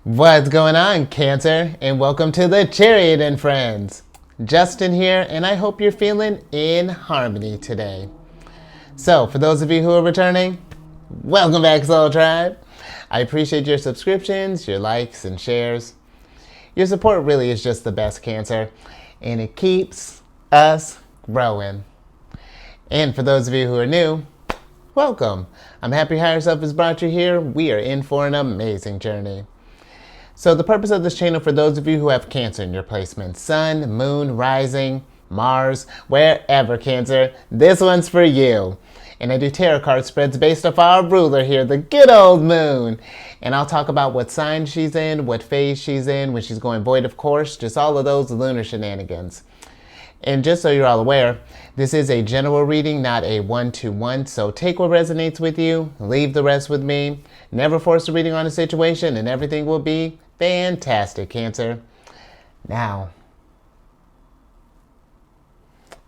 What's going on, Cancer? And welcome to the Chariot Friends. Justin here, and I hope you're feeling in harmony today. So, for those of you who are returning, welcome back, Soul Tribe. I appreciate your subscriptions, your likes, and shares. Your support really is just the best, Cancer, and it keeps us growing. And for those of you who are new, welcome. I'm happy Higher Self has brought you here. We are in for an amazing journey. So the purpose of this channel, for those of you who have Cancer in your placement, Sun, Moon, Rising, Mars, wherever, Cancer, this one's for you. And I do tarot card spreads based off our ruler here, the good old Moon. And I'll talk about what sign she's in, what phase she's in, when she's going void of course, just all of those lunar shenanigans. And just so you're all aware, this is a general reading, not a one-to-one, so take what resonates with you, leave the rest with me. Never force a reading on a situation, and everything will be fantastic, Cancer. Now,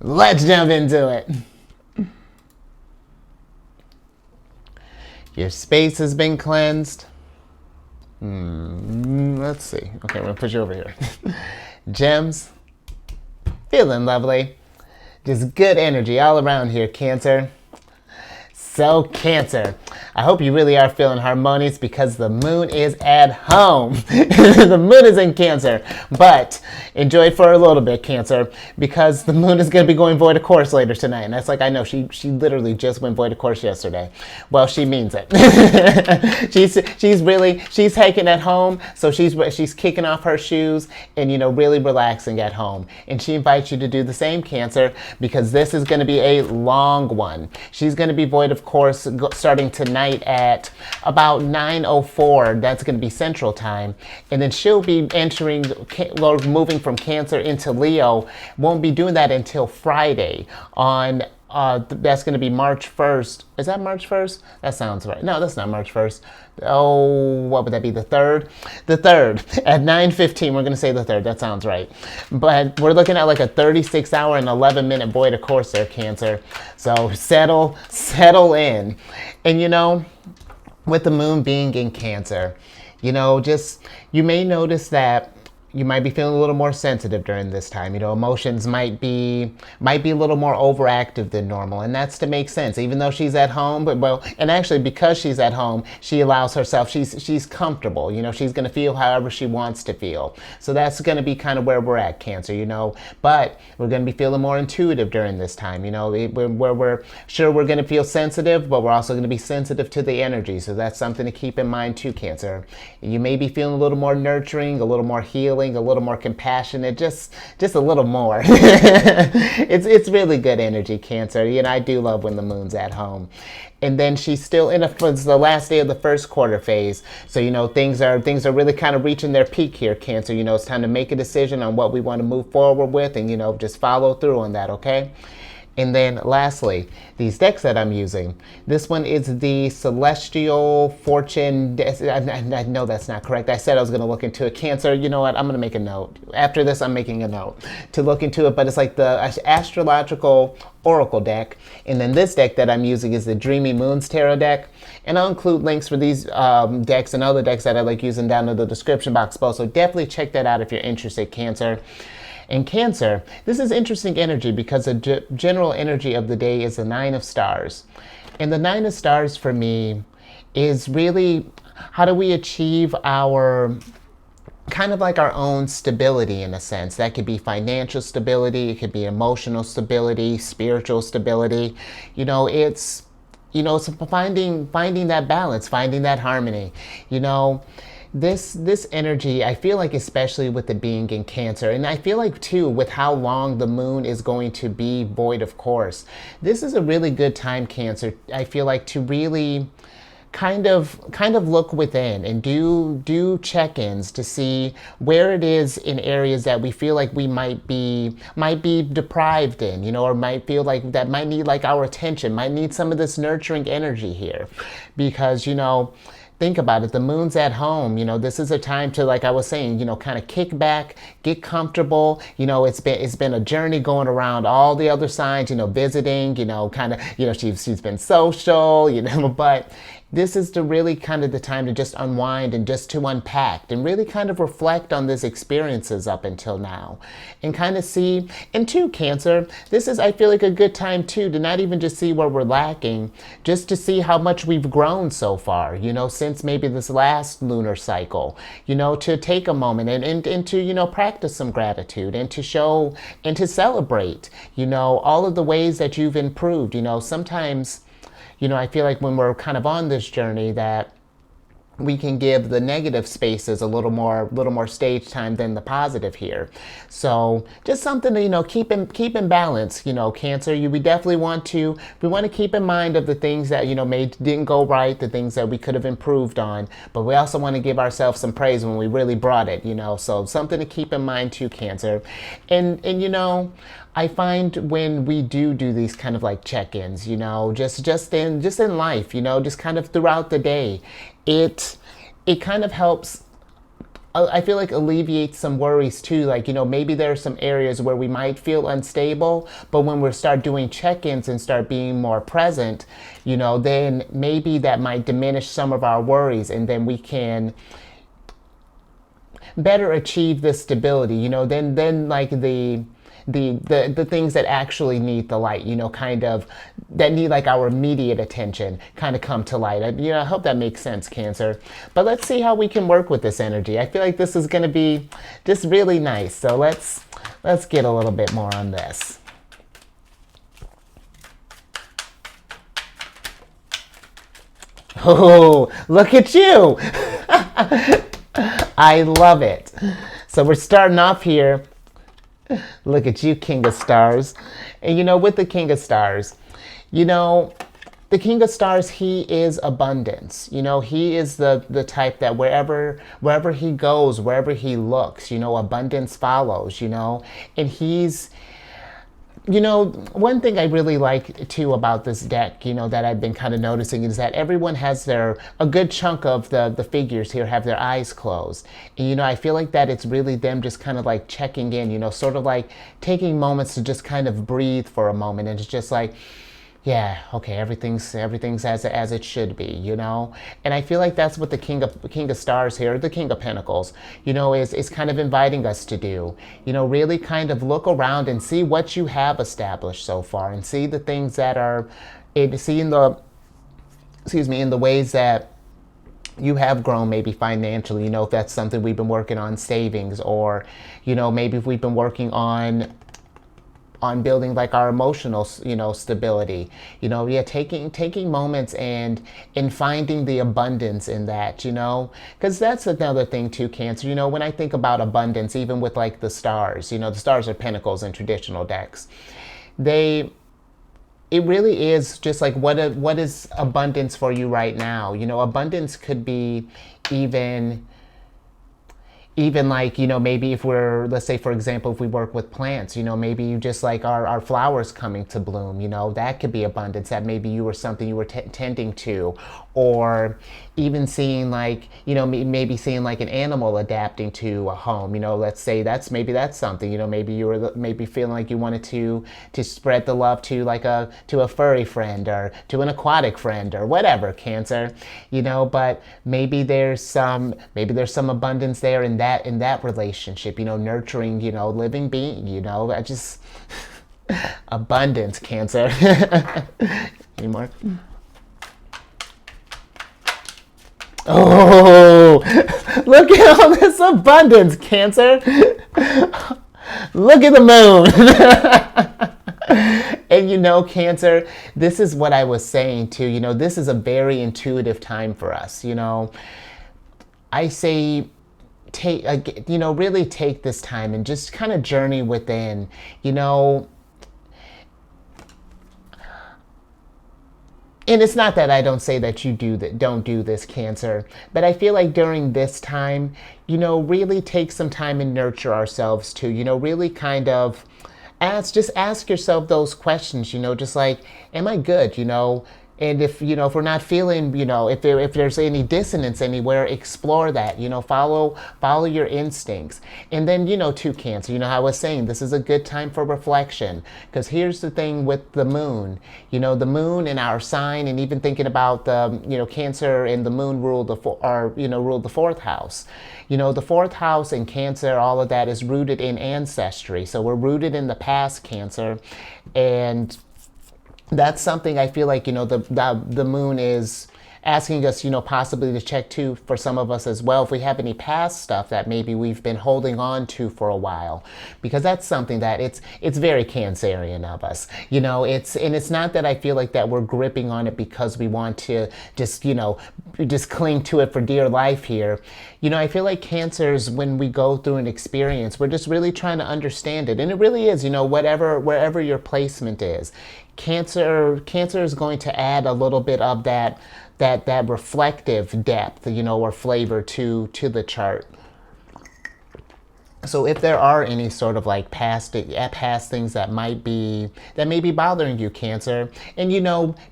let's jump into it. Your space has been cleansed. Let's see. Okay, we're going to push you over here. Gems. Feeling lovely. Just good energy all around here, Cancer. So, Cancer, I hope you really are feeling harmonious because the moon is at home. The moon is in Cancer, but enjoy it for a little bit, Cancer, because the moon is going to be going void of course later tonight. And that's like, I know, she literally just went void of course yesterday. Well, she means it. she's taking it home, so she's kicking off her shoes and, really relaxing at home. And she invites you to do the same, Cancer, because this is going to be a long one. She's going to be void of course starting tonight at about 9:04. That's going to be Central Time, and then she'll be moving from Cancer into Leo. Won't be doing that until Friday on that's going to be March 1st. Is that March 1st? That sounds right. No, that's not March 1st. Oh, what would that be? The 3rd? The 3rd. At 9:15, we're going to say the 3rd. That sounds right. But we're looking at like a 36-hour and 11-minute void of course there, Cancer. So settle in. And with the moon being in Cancer, you may notice that you might be feeling a little more sensitive during this time. Emotions might be a little more overactive than normal, and that's to make sense. Even though she's at home, and actually because she's at home, she allows herself. She's comfortable. She's going to feel however she wants to feel. So that's going to be kind of where we're at, Cancer. But we're going to be feeling more intuitive during this time. Where we're sure we're going to feel sensitive, but we're also going to be sensitive to the energy. So that's something to keep in mind too, Cancer. You may be feeling a little more nurturing, a little more healing, a little more compassionate, just a little more. It's really good energy, Cancer. I do love when the moon's at home. And then she's still it's the last day of the first quarter phase. So, things are really kind of reaching their peak here, Cancer. It's time to make a decision on what we want to move forward with and, just follow through on that, okay? And then lastly, these decks that I'm using. This one is the Celestial Fortune. I know that's not correct. I said I was going to look into it. Cancer, you know what? I'm going to make a note. After this, I'm making a note to look into it. But it's like the Astrological Oracle deck. And then this deck that I'm using is the Dreamy Moons Tarot deck. And I'll include links for these decks and other decks that I like using down in the description box below. So definitely check that out if you're interested, Cancer. In Cancer, this is interesting energy because the general energy of the day is the Nine of Stars. And the Nine of Stars for me is really how do we achieve our kind of like our own stability in a sense. That could be financial stability, it could be emotional stability, spiritual stability. It's finding that balance, finding that harmony. This energy, I feel like, especially with it being in Cancer, and I feel like too with how long the moon is going to be void of course, this is a really good time, Cancer, I feel like, to really kind of look within and do check-ins to see where it is in areas that we feel like we might be deprived in, or might feel like that might need like our attention, might need some of this nurturing energy here. Because think about it, the moon's at home. This is a time to, like I was saying, kind of kick back, get comfortable. It's been a journey going around all the other signs, visiting, kind of, she's been social, but this is the really kind of the time to just unwind and just to unpack and really kind of reflect on these experiences up until now and kind of see. And too, Cancer, this is, I feel like, a good time too to not even just see where we're lacking, just to see how much we've grown so far, since maybe this last lunar cycle, to take a moment and to, practice some gratitude and to show and to celebrate, all of the ways that you've improved. Sometimes, I feel like when we're kind of on this journey that we can give the negative spaces a little more stage time than the positive here. So just something to, keep in balance, Cancer. We definitely want to keep in mind of the things that, didn't go right, the things that we could have improved on, but we also want to give ourselves some praise when we really brought it, so something to keep in mind too, Cancer. And I find when we do these kind of like check-ins, just in life, just kind of throughout the day, it kind of helps, I feel like, alleviates some worries too. Like, maybe there are some areas where we might feel unstable, but when we start doing check-ins and start being more present, then maybe that might diminish some of our worries, and then we can better achieve this stability, then like the things that actually need the light, kind of that need like our immediate attention kind of come to light. I hope that makes sense, Cancer. But let's see how we can work with this energy. I feel like this is going to be just really nice. So let's get a little bit more on this. Oh, look at you. I love it. So we're starting off here. Look at you, King of Stars. And with the King of Stars, the King of Stars, he is abundance. He is the type that wherever he goes, wherever he looks, abundance follows, and he's, one thing I really like too about this deck, that I've been kind of noticing is that everyone has a good chunk of the figures here have their eyes closed. And, I feel like that it's really them just kind of like checking in, sort of like taking moments to just kind of breathe for a moment. And it's just like, yeah, okay, everything's as it should be, And I feel like that's what the King of Stars here, the King of Pentacles, is kind of inviting us to do. Really kind of look around and see what you have established so far, and see the things that are, in the ways that you have grown, maybe financially, if that's something we've been working on, savings, or, maybe if we've been working on building like our emotional, stability, taking moments and finding the abundance in that, because that's another thing too, Cancer. When I think about abundance, even with like the stars, the stars are pentacles in traditional decks, it really is just like what is abundance for you right now. Abundance could be even like, maybe if let's say, for example, if we work with plants, maybe you just like our flowers coming to bloom, that could be abundance. That maybe you were something you were tending to, or even seeing like, maybe seeing like an animal adapting to a home, let's say that's something, maybe you were maybe feeling like you wanted to spread the love to like a furry friend or to an aquatic friend or whatever, Cancer, but maybe there's some abundance there in that relationship, nurturing, living being, I just abundance, Cancer. Any more? Oh, look at all this abundance, Cancer. Look at the moon. And Cancer, this is what I was saying too. This is a very intuitive time for us. I say really take this time and just kind of journey within, And it's not that I don't say that you don't do this, Cancer, but I feel like during this time, really take some time and nurture ourselves too. Really kind of ask yourself those questions. Just like, am I good? And if, if we're not feeling, if there's any dissonance anywhere, explore that. Follow your instincts. And then, to Cancer, I was saying this is a good time for reflection, because here's the thing with the moon. The moon in our sign, and even thinking about the, Cancer and the moon rule ruled the fourth house. The fourth house in Cancer, all of that is rooted in ancestry. So we're rooted in the past, Cancer, and that's something I feel like, the moon is asking us, possibly to check too, for some of us as well, if we have any past stuff that maybe we've been holding on to for a while, because that's something that it's very Cancerian of us. It's not that I feel like that we're gripping on it because we want to just cling to it for dear life here. I feel like Cancers, when we go through an experience, we're just really trying to understand it, and it really is, wherever your placement is. Cancer is going to add a little bit of that reflective depth, or flavor to the chart. So if there are any sort of like past things that may be bothering you, Cancer, and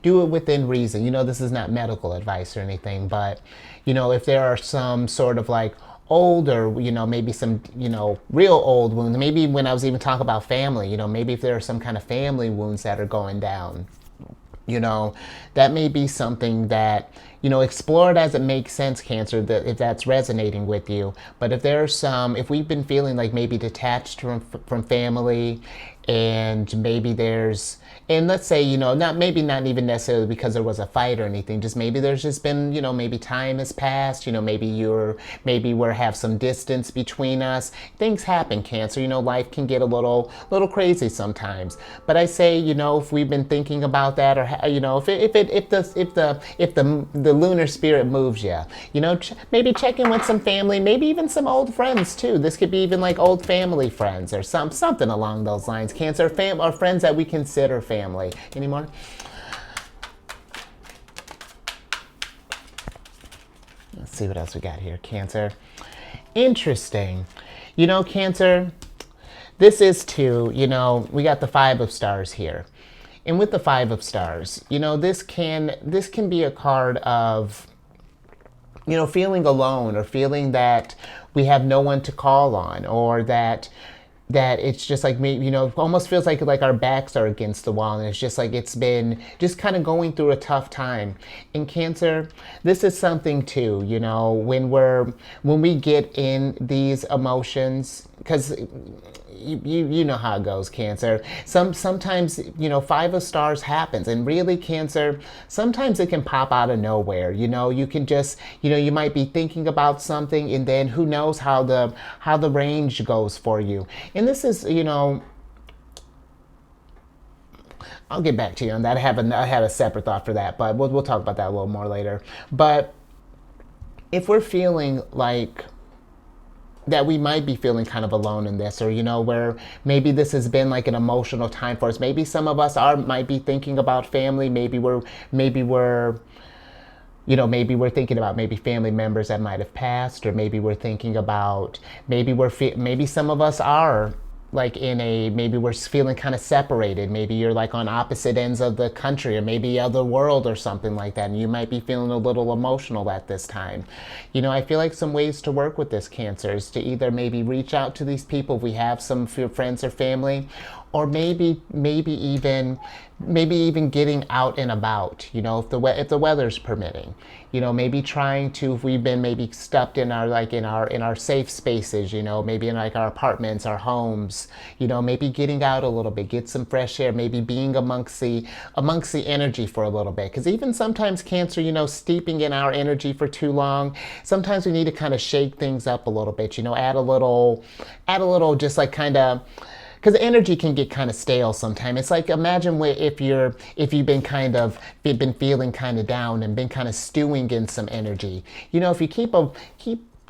do it within reason. This is not medical advice or anything, but if there are some sort of like old, or maybe some real old wounds, maybe when I was even talking about family, maybe if there are some kind of family wounds that are going down, that may be something that, explore it as it makes sense, Cancer, that if that's resonating with you. But if we've been feeling like maybe detached from family, and maybe and let's say, not even necessarily because there was a fight or anything, just maybe there's just been, maybe time has passed, maybe we have some distance between us. Things happen, Cancer. Life can get a little crazy sometimes. But I say, if we've been thinking about that, or if the lunar spirit moves you, maybe check in with some family, maybe even some old friends too. This could be even like old family friends, or something along those lines, Cancer, or friends that we consider family. Any more? Let's see what else we got here, Cancer. Interesting. Cancer, this is too, we got the Five of Stars here. And with the Five of Stars, this can be a card of, feeling alone, or feeling that we have no one to call on, or that it's just like me, almost feels like our backs are against the wall, and it's just like it's been just kind of going through a tough time. In Cancer, this is something too, when we get in these emotions, because you know how it goes, Cancer. Sometimes, Five of Stars happens, and really, Cancer, sometimes it can pop out of nowhere. You can just, you might be thinking about something, and then who knows how the range goes for you. And this is, I'll get back to you on that. I have a separate thought for that, but we'll talk about that a little more later. But if we're feeling like that we might be feeling kind of alone in this, or where maybe this has been like an emotional time for us. Maybe some of us might be thinking about family. Maybe we're thinking about maybe family members that might have passed, or maybe we're thinking about maybe some of us are like maybe we're feeling kind of separated. Maybe you're like on opposite ends of the country, or maybe other world, or something like that, and you might be feeling a little emotional at this time. I feel like some ways to work with this, Cancer, is to either maybe reach out to these people if we have some friends or family, or maybe even getting out and about, if the weather's permitting, maybe trying to, if we've been maybe stuck in our safe spaces, maybe in like our apartments, our homes, maybe getting out a little bit, get some fresh air, maybe being amongst the energy for a little bit. Because even sometimes, Cancer, steeping in our energy for too long, sometimes we need to kind of shake things up a little bit, add a little just like kind of, because energy can get kind of stale sometimes. It's like, imagine if you've been feeling kind of down and been kind of stewing in some energy. If you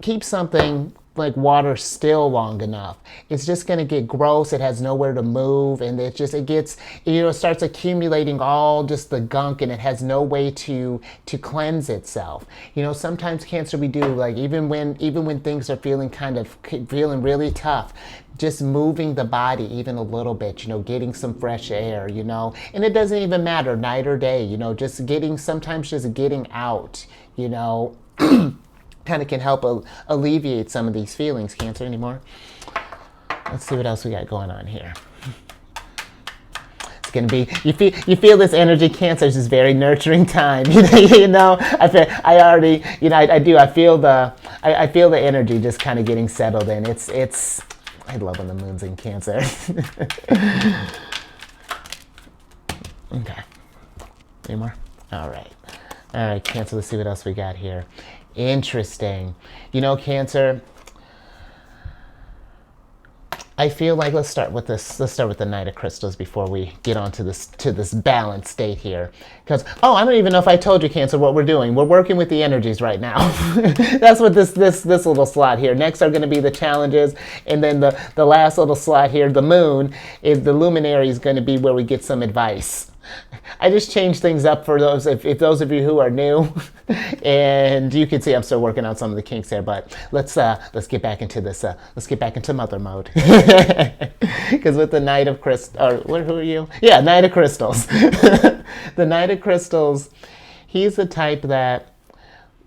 keep something like water still long enough, it's just going to get gross. It has nowhere to move, and it gets, it starts accumulating all just the gunk, and it has no way to cleanse itself. Sometimes Cancer, we do, like, even when things are feeling really tough, just moving the body even a little bit, getting some fresh air, and it doesn't even matter night or day, sometimes just getting out, kind of can help alleviate some of these feelings, Cancer. Anymore? Let's see what else we got going on here. It's gonna be, you feel this energy, Cancer. It's just very nurturing time. I feel the energy just kind of getting settled in. I love when the moon's in Cancer. Okay. Any more? All right, Cancer. Let's see what else we got here. Interesting. Cancer, I feel like, let's start with the Knight of Crystals before we get on to this balanced state here. Because, I don't even know if I told you, Cancer, what we're doing. We're working with the energies right now. That's what this little slot here. Next are going to be the challenges, and then the last little slot here, the moon, is the luminary, is going to be where we get some advice. I just changed things up for those, if those of you who are new, and you can see I'm still working on some of the kinks there. But let's get back into this. Let's get back into mother mode, because with the Knight of Crystals, who are you? Yeah, Knight of Crystals. The Knight of Crystals, he's the type that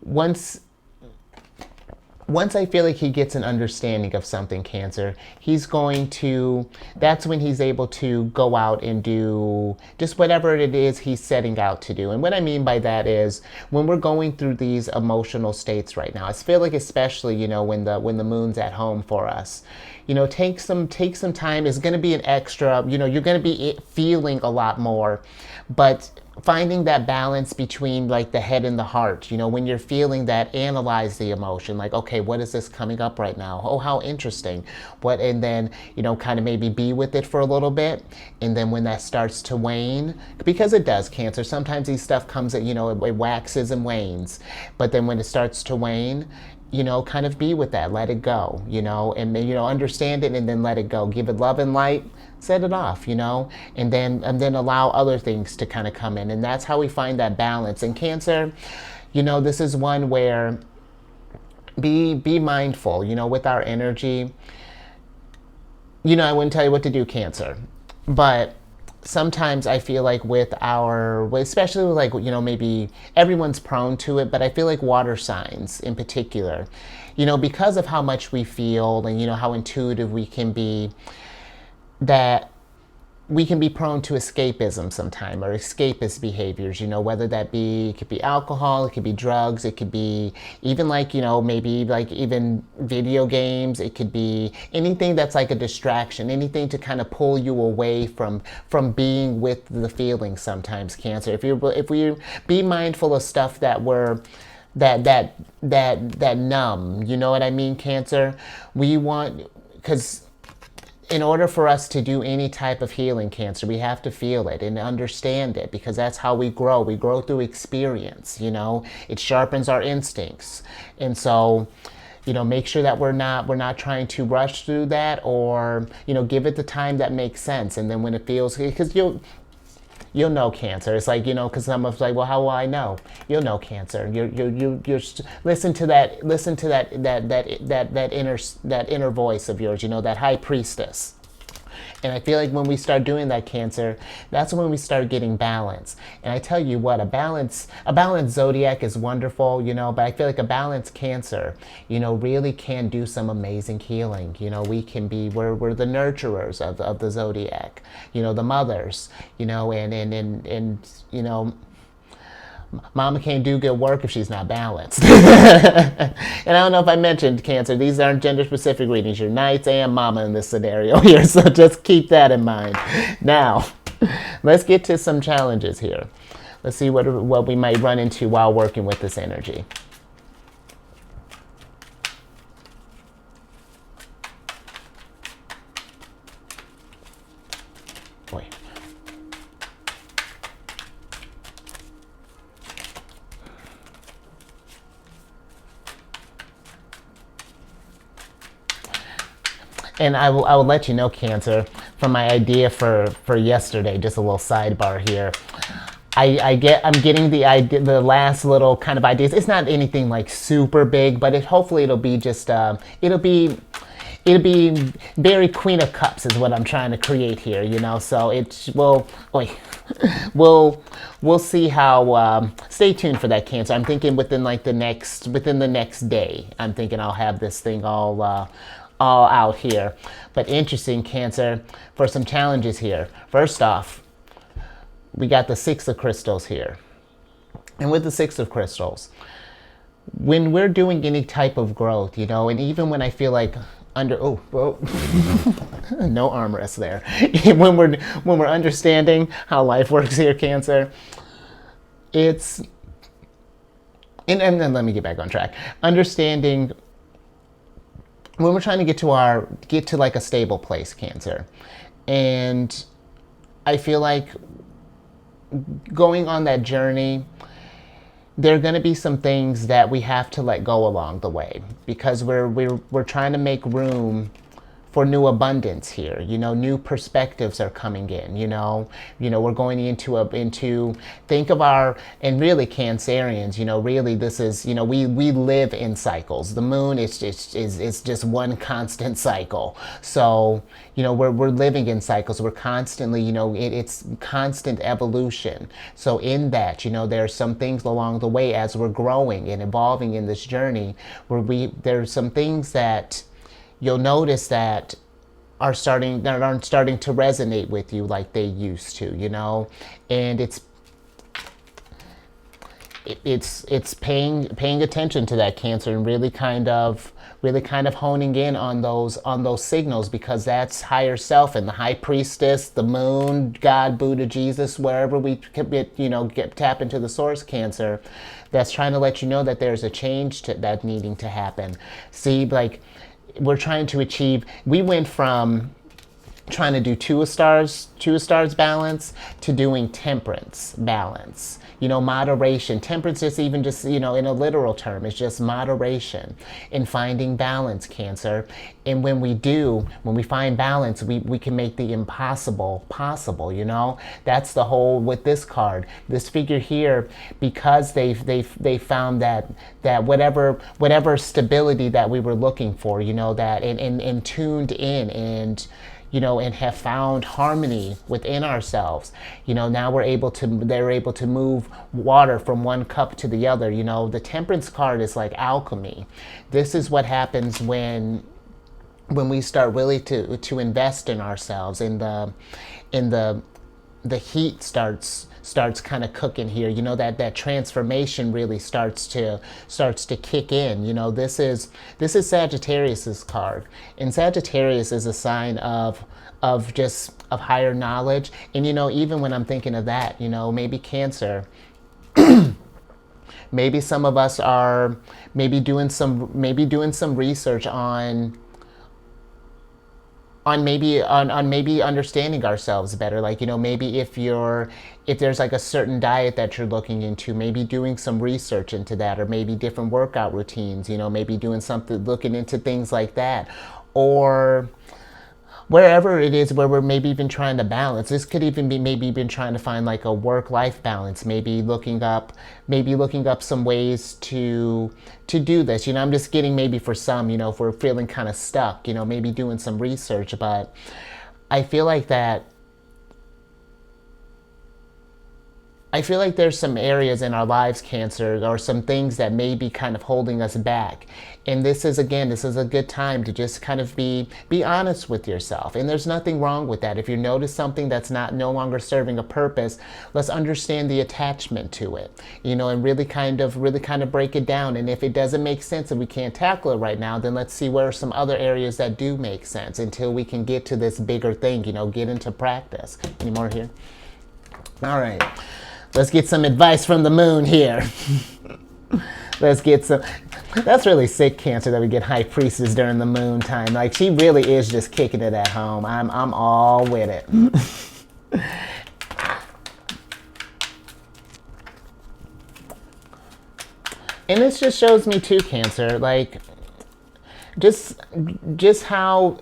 once I feel like he gets an understanding of something, Cancer, that's when he's able to go out and do just whatever it is he's setting out to do. And what I mean by that is, when we're going through these emotional states right now, I feel like, especially, when the moon's at home for us, take some time. It's going to be an extra, you're going to be feeling a lot more, but finding that balance between, like, the head and the heart, when you're feeling that, analyze the emotion, like, okay, what is this coming up right now? Oh, how interesting. And then, kind of maybe be with it for a little bit. And then when that starts to wane, because it does, Cancer, sometimes these stuff comes at, it waxes and wanes. But then when it starts to wane, kind of be with that, let it go, and understand it, and then let it go. Give it love and light, set it off, and then allow other things to kind of come in. And that's how we find that balance. And Cancer, this is one where be mindful, with our energy. I wouldn't tell you what to do, Cancer, but sometimes I feel like especially with, like, maybe everyone's prone to it, but I feel like water signs in particular, because of how much we feel, and, how intuitive we can be, that we can be prone to escapism sometime, or escapist behaviors, whether that be, it could be alcohol, it could be drugs, it could be even, like, maybe, like, even video games, it could be anything that's like a distraction, anything to kind of pull you away from being with the feelings sometimes, Cancer. If we be mindful of stuff that numb, you know what I mean, Cancer? Because in order for us to do any type of healing, Cancer, we have to feel it and understand it, because that's how we grow. We grow through experience, It sharpens our instincts. And so, make sure that we're not trying to rush through that, or, give it the time that makes sense. And then when it feels, because you'll know, Cancer. It's like, because someone's like, well, how will I know? You'll know, Cancer. You're listen to that inner voice of yours, that high priestess. And I feel like when we start doing that, Cancer, that's when we start getting balance. And I tell you what, a balanced zodiac is wonderful, but I feel like a balanced Cancer, really can do some amazing healing. We're the nurturers of the zodiac, the mothers, and Mama can't do good work if she's not balanced. And I don't know if I mentioned, Cancer, these aren't gender-specific readings. You're Knights and Mama in this scenario here, so just keep that in mind. Now, let's get to some challenges here. Let's see what we might run into while working with this energy. Boy. And I will let you know, Cancer, from my idea for yesterday. Just a little sidebar here. I'm getting the idea, the last little kind of ideas. It's not anything like super big, but hopefully it'll be just it'll be very Queen of Cups is what I'm trying to create here. So it will. Wait, we'll see how. Stay tuned for that, Cancer. I'm thinking within the next day. I'm thinking I'll have this thing all out here. But interesting, Cancer, for some challenges here. First off, we got the Six of Crystals here. And with the Six of Crystals, when we're doing any type of growth, and even when I feel like no armrest there. when we're understanding how life works here, Cancer, it's and then let me get back on track. Understanding when we're trying to get to like a stable place, Cancer. And I feel like going on that journey, there are going to be some things that we have to let go along the way, because we're trying to make room for new abundance here. New perspectives are coming in. We're going into think of and really Cancerians. Really this is we live in cycles. The moon is just one constant cycle. So we're living in cycles. We're constantly it's constant evolution. So in that there's some things along the way as we're growing and evolving in this journey where there's some things that you'll notice that aren't starting to resonate with you like they used to, and it's paying attention to that, Cancer, and really kind of honing in on those signals, because that's higher self and the high priestess, the moon, God, Buddha, Jesus, wherever we tap into the source, Cancer, that's trying to let you know that there's a change that needing to happen. See, like, we're trying to achieve, we went from trying to do two of stars balance to doing temperance balance. Moderation. Temperance is even just, in a literal term, it's just moderation in finding balance, Cancer. And when we find balance, we can make the impossible possible, That's the whole with this card. This figure here, because they found that whatever stability that we were looking for, that and tuned in and and have found harmony within ourselves. Now they're able to move water from one cup to the other. The Temperance card is like alchemy. This is what happens when we start really to invest in ourselves, and the heat starts kind of cooking here. That transformation really starts to kick in. This is Sagittarius's card, and Sagittarius is a sign of higher knowledge. And even when I'm thinking of that, maybe Cancer, maybe some of us are maybe doing some research on maybe understanding ourselves better. Like, maybe if there's like a certain diet that you're looking into, maybe doing some research into that, or maybe different workout routines, maybe doing something, looking into things like that, or wherever it is where we're maybe even trying to balance. This could even be maybe even trying to find like a work-life balance, maybe looking up some ways to do this. I'm just getting maybe for some, if we're feeling kind of stuck, maybe doing some research. But I feel like there's some areas in our lives, Cancer, or some things that may be kind of holding us back. And this is a good time to just kind of be honest with yourself. And there's nothing wrong with that. If you notice something that's no longer serving a purpose, let's understand the attachment to it, and really kind of break it down. And if it doesn't make sense and we can't tackle it right now, then let's see where are some other areas that do make sense until we can get to this bigger thing, get into practice. Any more here? All right. Let's get some advice from the moon here. Let's get some. That's really sick, Cancer, that we get High Priestess during the moon time. Like, she really is just kicking it at home. I'm all with it. And this just shows me too, Cancer, like just how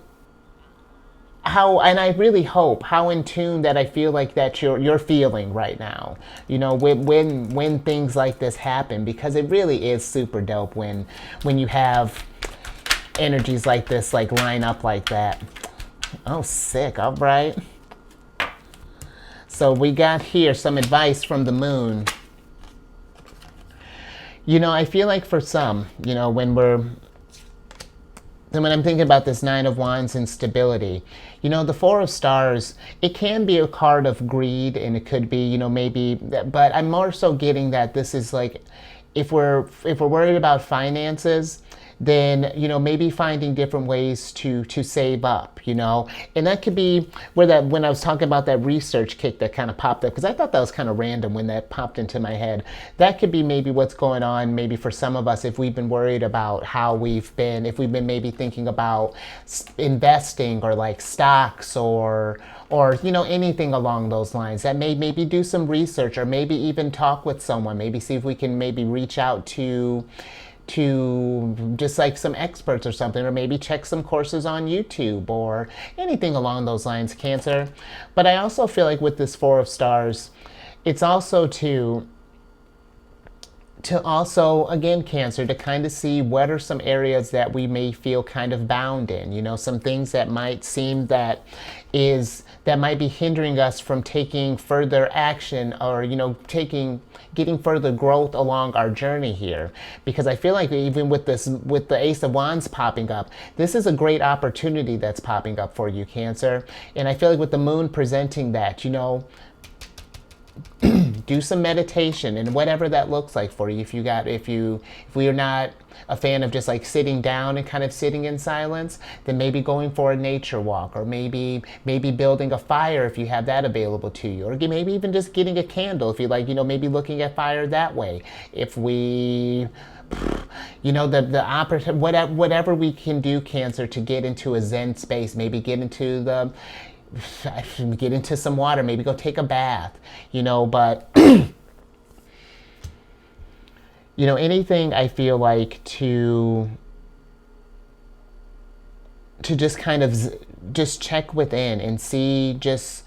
how, and I really hope how in tune that I feel like that you're feeling right now, you know, when things like this happen, because it really is super dope when you have energies like this like line up like that. Oh, sick. All right. So we got here some advice from the moon. You know, I feel like for some, you know, when I'm thinking about this Nine of Wands and stability, you know, the Four of Stars, it can be a card of greed, and it could be, you know, maybe, but I'm more so getting that this is like, if we're worried about finances, then, you know, maybe finding different ways to save up, you know. And that could be where that, when I was talking about that research kick that kind of popped up, because I thought that was kind of random when that popped into my head. That could be maybe what's going on, maybe for some of us, if we've been worried about how if we've been maybe thinking about investing or like stocks or you know, anything along those lines, that maybe do some research, or maybe even talk with someone, maybe see if we can maybe reach out to just like some experts or something, or maybe check some courses on YouTube or anything along those lines, Cancer. But I also feel like with this Four of Stars, it's also to also, again, Cancer, to kind of see what are some areas that we may feel kind of bound in, you know, some things that might seem that might be hindering us from taking further action, or, you know, getting further growth along our journey here. Because I feel like even with the Ace of Wands popping up, this is a great opportunity that's popping up for you, Cancer. And I feel like with the moon presenting that, you know, do some meditation, and whatever that looks like for you. If we are not a fan of just like sitting down and kind of sitting in silence, then maybe going for a nature walk, or maybe building a fire if you have that available to you, or maybe even just getting a candle if you like, you know, maybe looking at fire that way. If we, you know, whatever we can do, Cancer, to get into a Zen space, maybe get into some water, maybe go take a bath, you know. But you know, anything I feel like to just kind of just check within and see just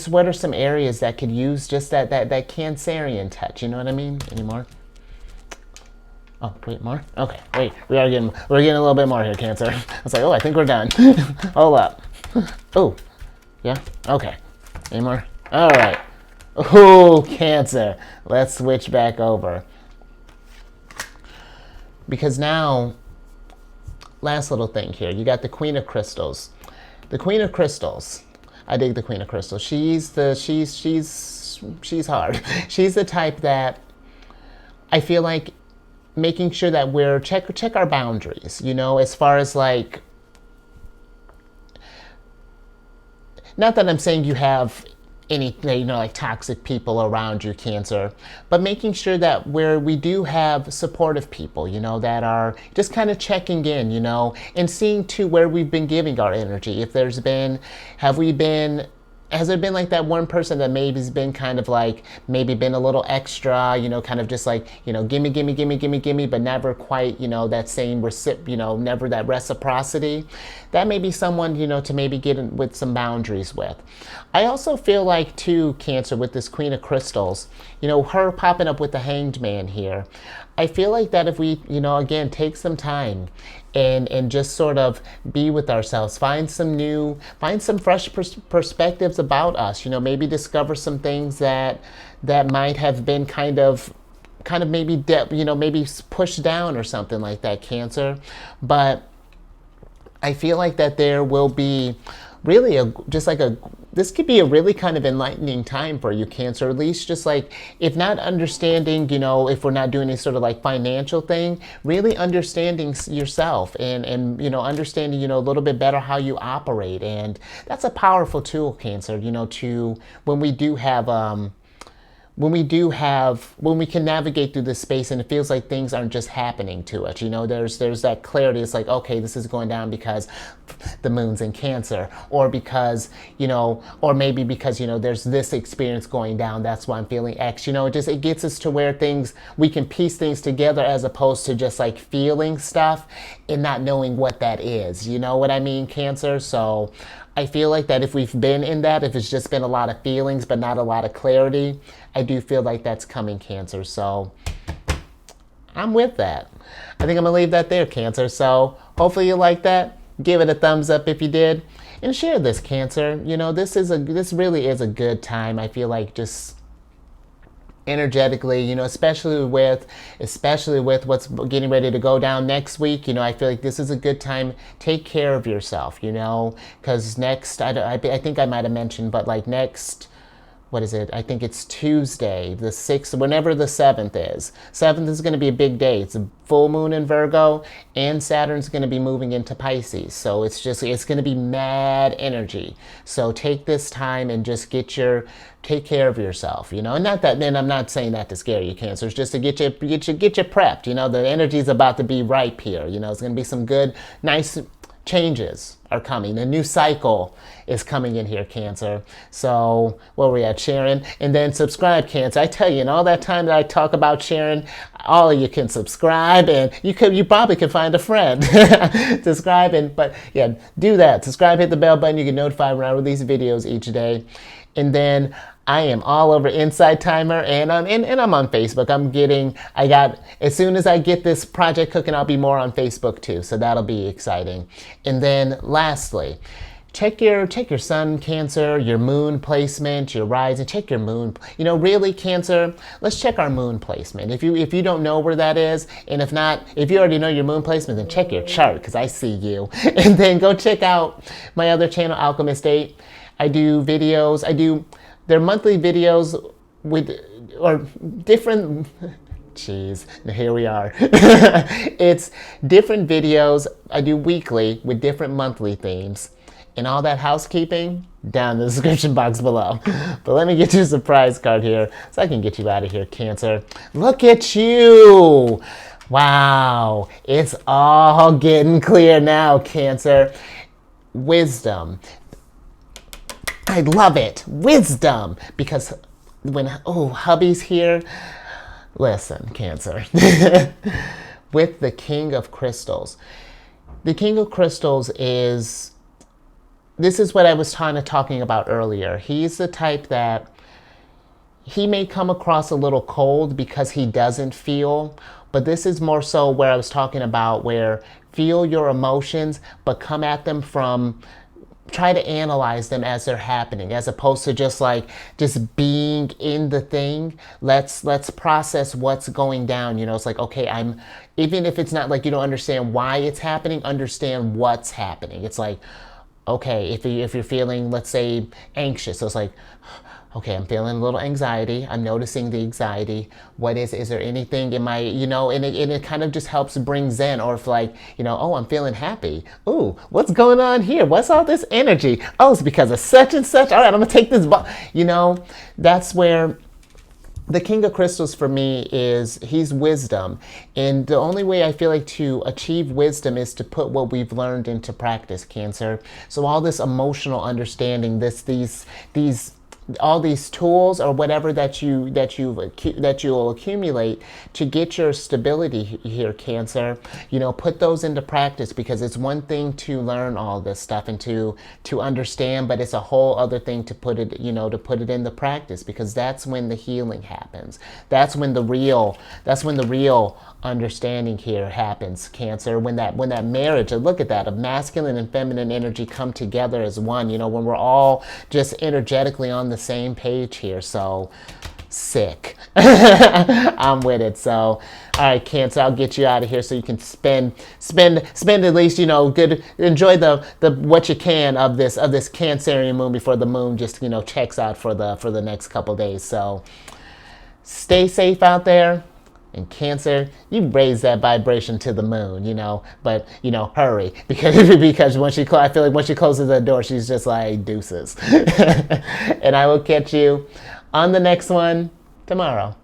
what are some areas that could use just that Cancerian touch, you know what I mean? Any more? Oh, wait, more? Okay, wait, we're getting a little bit more here, Cancer. I was like, oh, I think we're done. Hold up. Oh, yeah, okay. Any more? All right. Oh, Cancer. Let's switch back over. Because now, last little thing here, you got the Queen of Crystals. The Queen of Crystals. I dig the Queen of Crystals. She's hard. She's the type that I feel like making sure that we're check our boundaries, you know, as far as like, not that I'm saying you have any, you know, like toxic people around you, Cancer, but making sure that where we do have supportive people, you know, that are just kind of checking in, you know, and seeing to where we've been giving our energy. If there's been, has there been like that one person that maybe's been kind of like, maybe been a little extra, you know, kind of just like, you know, gimme, but never quite, you know, that same you know, never that reciprocity. That may be someone, you know, to maybe get in with some boundaries with. I also feel like too, Cancer, with this Queen of Crystals, you know, her popping up with the Hanged Man here, I feel like that if we, you know, again, take some time and just sort of be with ourselves, find some fresh perspectives about us, you know, maybe discover some things that might have been kind of maybe you know, maybe pushed down or something like that, Cancer. But I feel like that there will be really this could be a really kind of enlightening time for you, Cancer. At least just like, if not understanding, you know, if we're not doing any sort of like financial thing, really understanding yourself and you know, understanding, you know, a little bit better how you operate. And that's a powerful tool, Cancer, you know, to when we can navigate through this space and it feels like things aren't just happening to us, you know, there's that clarity. It's like, okay, this is going down because the moon's in Cancer, or because, you know, or maybe because, you know, there's this experience going down, that's why I'm feeling X, you know. It gets us to where we can piece things together, as opposed to just like feeling stuff and not knowing what that is, you know what I mean, Cancer? So I feel like that if we've been in that, if it's just been a lot of feelings but not a lot of clarity, I do feel like that's coming, Cancer. So I'm with that. I think I'm gonna leave that there, Cancer. So hopefully you like that. Give it a thumbs up if you did, and share this, Cancer. You know, this really is a good time. I feel like just energetically, you know, especially with what's getting ready to go down next week. You know, I feel like this is a good time. Take care of yourself, you know, because next, I think I might have mentioned, but like next, what is it? I think it's Tuesday, the 6th, whenever the 7th is. 7th is going to be a big day. It's a full moon in Virgo, and Saturn's going to be moving into Pisces. So it's going to be mad energy. So take this time and just take care of yourself, you know. And I'm not saying that to scare you, Cancer. It's just to get you prepped. You know, the energy's about to be ripe here. You know, it's going to be some good, nice changes are coming. A new cycle is coming in here, Cancer. So where we at, Sharon? And then subscribe, Cancer. I tell you, in all that time that I talk about Sharon, all of you can subscribe, and you probably can find a friend. Subscribe, but yeah, do that. Subscribe, hit the bell button. You get notified when I release videos each day. And then I am all over Inside Timer, and I'm on Facebook. As soon as I get this project cooking, I'll be more on Facebook too. So that'll be exciting. And then lastly, check your sun, Cancer, your moon placement, your rise, and check your moon. You know, really, Cancer, let's check our moon placement. If you don't know where that is, and if you already know your moon placement, then check your chart, because I see you. And then go check out my other channel, Alchemist 8. I do videos. They're monthly videos or different. Jeez, here we are. It's different videos I do weekly with different monthly themes. And all that housekeeping down in the description box below. But let me get you a surprise card here so I can get you out of here, Cancer. Look at you. Wow, it's all getting clear now, Cancer. Wisdom. I love it. Wisdom. Because hubby's here. Listen, Cancer. With the King of Crystals. The King of Crystals this is what I was talking about earlier. He's the type that he may come across a little cold because he doesn't feel, but this is more so where I was talking about, where feel your emotions, but come at them try to analyze them as they're happening, as opposed to just being in the thing. Let's process what's going down. You know, it's like, okay, even if it's not like you don't understand why it's happening, understand what's happening. It's like, okay, if you're feeling, let's say, anxious, so it's like, okay, I'm feeling a little anxiety. I'm noticing the anxiety. Is there anything in my, you know, and it kind of just helps bring zen. Or if like, you know, oh, I'm feeling happy. Ooh, what's going on here? What's all this energy? Oh, it's because of such and such. All right, I'm gonna take this, you know, that's where the King of Crystals for me he's wisdom. And the only way I feel like to achieve wisdom is to put what we've learned into practice, Cancer. So all this emotional understanding, all these tools or whatever that you'll accumulate to get your stability here, Cancer, you know, put those into practice, because it's one thing to learn all this stuff and to understand, but it's a whole other thing to put it into practice, because that's when the healing happens. That's when the real understanding here happens, Cancer. When that marriage, look at that, of masculine and feminine energy come together as one, you know, when we're all just energetically on the same page here. So sick. I'm with it. So all right, Cancer, I'll get you out of here so you can spend at least, you know, enjoy the what you can of this Cancerian moon before the moon just, you know, checks out for the next couple days. So stay safe out there. And Cancer, you raise that vibration to the moon, you know, but, you know, hurry, because I feel like once she closes the door, she's just like, deuces. And I will catch you on the next one tomorrow.